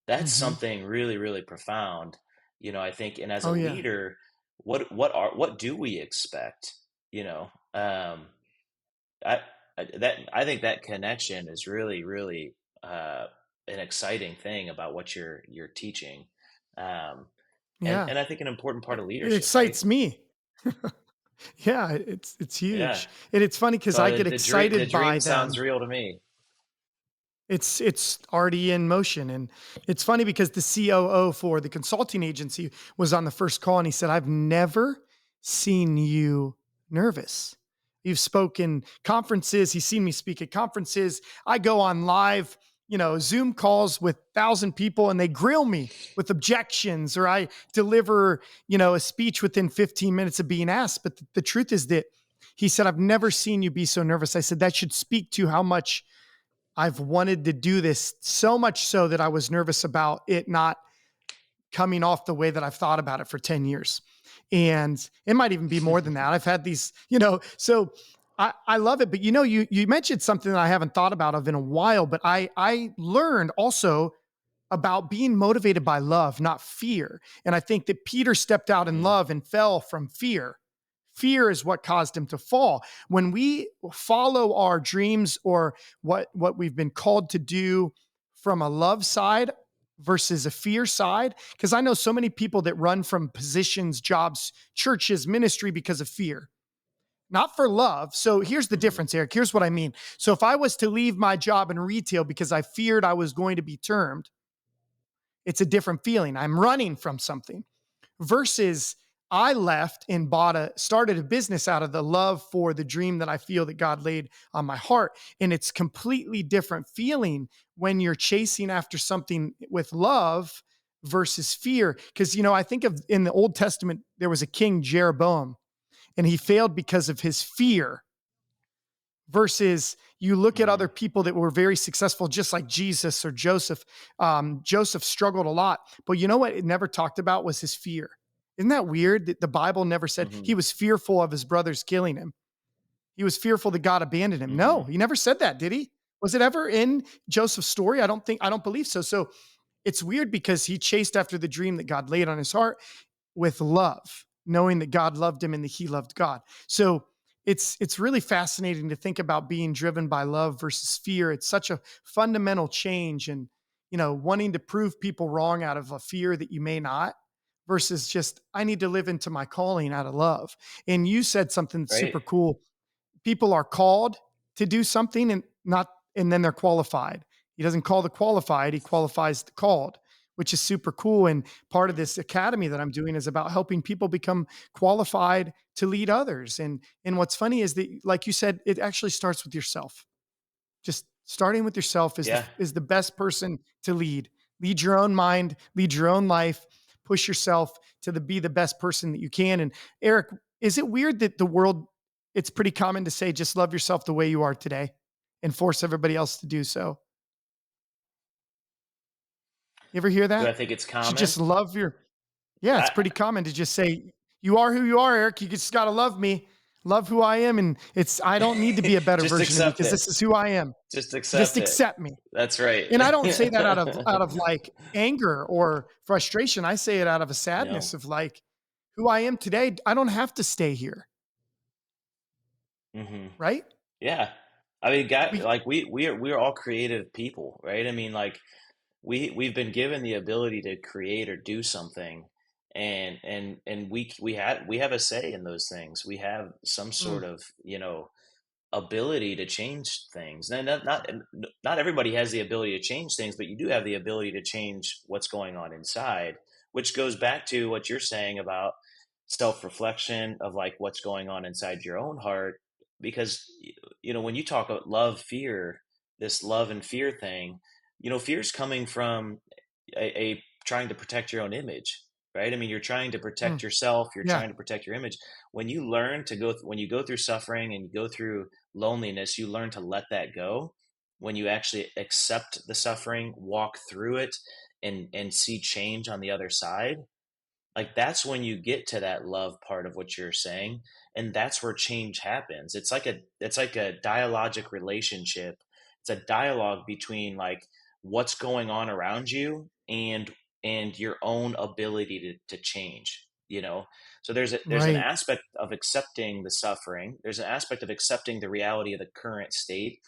That's Mm-hmm. something really, really profound, I think. And as a Oh yeah. leader, what do we expect? You know, I, I think that connection is really, really, uh, an exciting thing about what you're teaching. Um, Yeah. and I think an important part of It leadership, right? excites me. Yeah, it's Yeah. huge. And it's funny because So I get the excited by dream sounds them. real to me. It's already in motion. And it's funny because the COO for the consulting agency was on the first call and he said, I've never seen you nervous. You've spoken conferences. He's seen me speak at conferences. I go on live, Zoom calls with 1,000 people and they grill me with objections, or I deliver, a speech within 15 minutes of being asked. But the truth is that he said, I've never seen you be so nervous. I said, that should speak to how much I've wanted to do this, so much so that I was nervous about it not coming off the way that I've thought about it for 10 years. And it might even be more than that. I've had these, so I love it. But you mentioned something that I haven't thought about of in a while, but I learned also about being motivated by love, not fear. And I think that Peter stepped out in Mm, love and fell from fear. Fear is what caused him to fall. When we follow our dreams or what we've been called to do from a love side versus a fear side, because I know so many people that run from positions, jobs, churches, ministry because of fear, not for love. So here's the mhm, difference, Eric. Here's what I mean. So if I was to leave my job in retail because I feared I was going to be termed, it's a different feeling. I'm running from something versus I left and started a business out of the love for the dream that I feel that God laid on my heart. And it's completely different feeling when you're chasing after something with love versus fear. Cause, I think of in the Old Testament, there was a king, Jeroboam, and he failed because of his fear versus you look at other mhm, people that were very successful, just like Jesus or Joseph. Joseph struggled a lot, but you know what it never talked about was his fear. Isn't that weird that the Bible never said he mhm, was fearful of his brothers killing him? He was fearful that God abandoned him. No, mhm. he never said that, did he? Was it ever in Joseph's story? I don't believe so. So it's weird because he chased after the dream that God laid on his heart with love, knowing that God loved him and that he loved God. So it's really fascinating to think about being driven by love versus fear. It's such a fundamental change, and wanting to prove people wrong out of a fear that you may not, versus just I need to live into my calling out of love. And you said something Right. super cool. People are called to do something and then they're qualified. He doesn't call the qualified, he qualifies the called, which is super cool. And part of this academy that I'm doing is about helping people become qualified to lead others. And what's funny is that, like you said, it actually starts with yourself. Just starting with yourself Yeah. is the best person to lead. Lead your own mind, lead your own life, push yourself to be the best person that you can. And Eric, is it weird that the world, it's pretty common to say just love yourself the way you are today and force everybody else to do so? You ever hear Do I that? think it's You should common? just love your Yeah, it's I pretty common to just say, "You are who you are, Eric. You just gotta love me. Love who I am, and I don't need to be a better just version of me accept because it. this is who I am. Just Just accept it. accept me." That's right. And I don't say that out of like anger or frustration. I say it out of a No. sadness of like who I am today. I don't have to stay here, Mhm. right? Yeah. I mean, God, We like we are all creative people, right? I mean, like we've been given the ability to create or do something, and we have a say in those things. We have some mm, sort of, ability to change things. And not everybody has the ability to change things, but you do have the ability to change what's going on inside, which goes back to what you're saying about self-reflection of like what's going on inside your own heart. Because when you talk about love, fear, this love and fear thing, fear's coming from a trying to protect your own image, right? I mean, you're trying to protect mm, yourself, you're yeah, trying to protect your image. When you learn to when you go through suffering and you go through loneliness, you learn to let that go. When you actually accept the suffering, walk through it, and see change on the other side, like that's when you get to that love part of what you're saying, and that's where change happens. It's like a dialogic relationship. It's a dialogue between like what's going on around you and your own ability to change, so there's an right. aspect of accepting the suffering, there's an aspect of accepting the reality of the current state,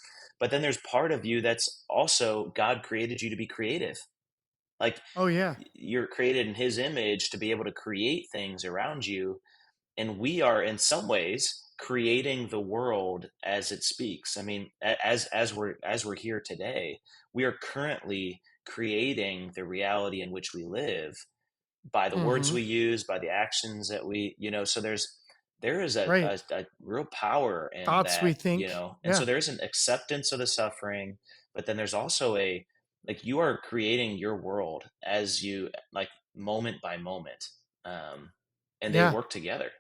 But then there's part of you that's also God created you to be creative. Like Oh yeah. you're created in his image to be able to create things around you, and we are in some ways creating the world as it speaks. I mean, as we're here today, we are currently creating the reality in which we live by the words Hmm. we use, by the actions that so there is Right. a real power in Thoughts we that, think. and so Yeah. there's an acceptance of the suffering, but then there's also a like you are creating your world as you like moment by moment, um, and they Yeah. work together.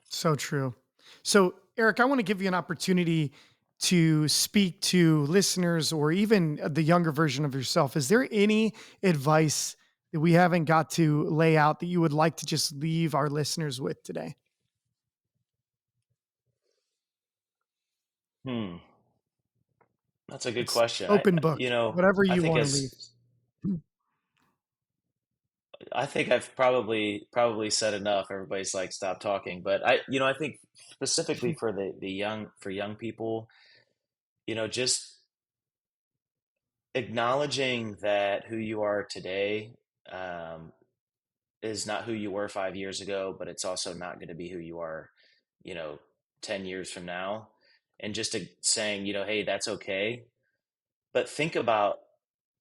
So true. So, Eric, I want to give you an opportunity to speak to listeners or even the younger version of yourself. Is there any advice that we haven't got to lay out that you would like to just leave our listeners with today? Hmm, that's a good It's question. I open book, you know whatever I you think want to leave. as I think I've probably said enough. Everybody's like, stop talking. But I think specifically for the young people, just acknowledging that who you are today um, is not who you were 5 years ago, but it's also not going to be who you are, you know, 10 years from now, and just saying, hey, that's okay. But think about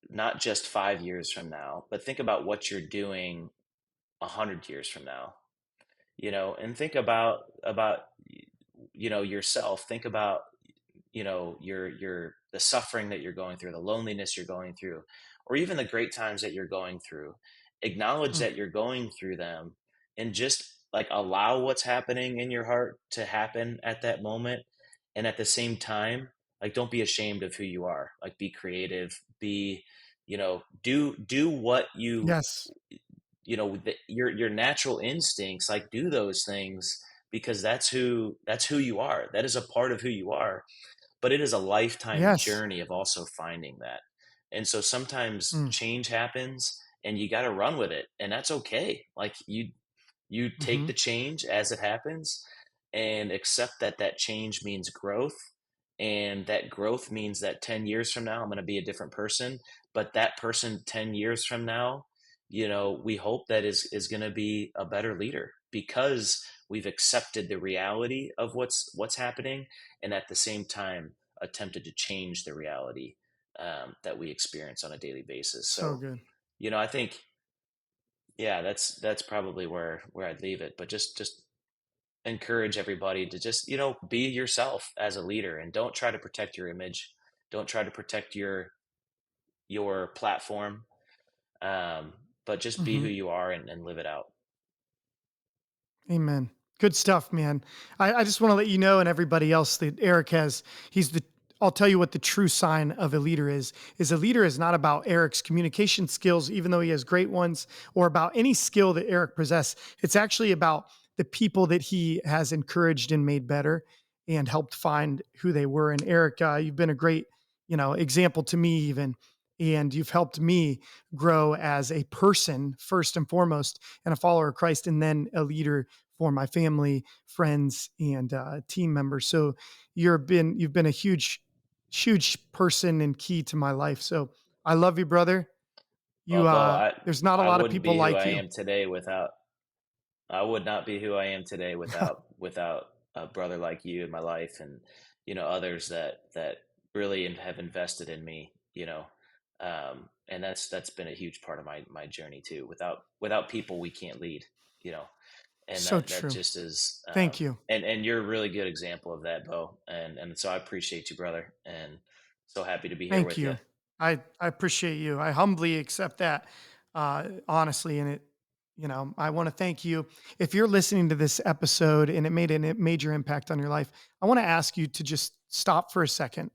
not just 5 years from now, but think about what you're doing 100 years from now, and think about yourself. Think about your the suffering that you're going through, the loneliness you're going through, or even the great times that you're going through. Acknowledge Mm, that you're going through them, and just like allow what's happening in your heart to happen at that moment. And at the same time, like, don't be ashamed of who you are. Like, be creative, be do what yes. your natural instincts, like, do those things, because that's who you are. That is a part of who you are, but it is a lifetime Yes. journey of also finding that. And so sometimes Mm, change happens and you got to run with it, and that's okay. Like, you take hmm. the change as it happens, and accept that that change means growth, and that growth means that 10 years from now I'm going to be a different person. But that person 10 years from now, we hope that is going to be a better leader, because we've accepted the reality of what's happening, and at the same time attempted to change the reality that we experience on a daily basis. So So, good. I think, yeah, that's probably where I'd leave it. But just encourage everybody to just, be yourself as a leader, and don't try to protect your image. Don't try to protect your platform. Um, but just be who Hmm. you are, and live it out. Amen. Good stuff, man. I just want to let you know, and everybody else, that Eric he's the, I'll tell you what the true sign of a leader is a leader is not about Eric's communication skills, even though he has great ones, or about any skill that Eric possesses. It's actually about the people that he has encouraged and made better and helped find who they were. And Eric, you've been a great, example to me even, and you've helped me grow as a person first and foremost, and a follower of Christ, and then a leader for my family, friends, and team members. So you've been a huge person and key to my life. So I love you, brother. Well, You Bo, there's not a I lot of wouldn't people be who like I you. am today without I would not be who I am today without a brother like you in my life, and others that really have invested in me. And that's been a huge part of my journey too. Without people, we can't lead. You know, and So that true. just is. Thank you. And you're a really good example of that, Bo. And so I appreciate you, brother, and so happy to be here Thank with you. you. I appreciate you. I humbly accept that, honestly. And I want to thank you. If you're listening to this episode and it made a major impact on your life, I want to ask you to just stop for a second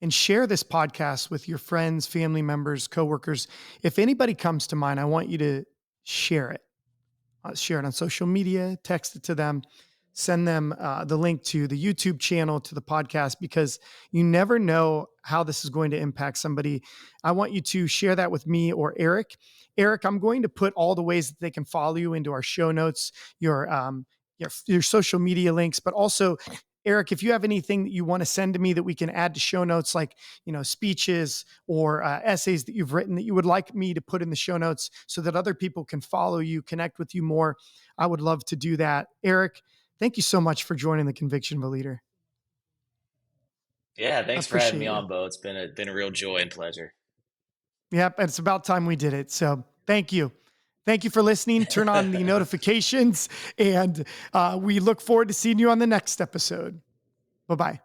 and share this podcast with your friends, family members, coworkers. If anybody comes to mind, I want you to share it. Share it on social media, text it to them, send them the link to the YouTube channel, to the podcast, because you never know how this is going to impact somebody. I want you to share that with me or Eric. Eric, I'm going to put all the ways that they can follow you into our show notes, your social media links, but also Eric, if you have anything that you want to send to me that we can add to show notes, like, speeches or essays that you've written that you would like me to put in the show notes so that other people can follow you, connect with you more, I would love to do that. Eric, thank you so much for joining the Conviction of a Leader. Yeah, I thanks for having appreciate me you. on, Bo. It's been a real joy and pleasure. Yep. It's about time we did it. So thank you. Thank you for listening. Turn on the notifications, and we look forward to seeing you on the next episode. Bye bye.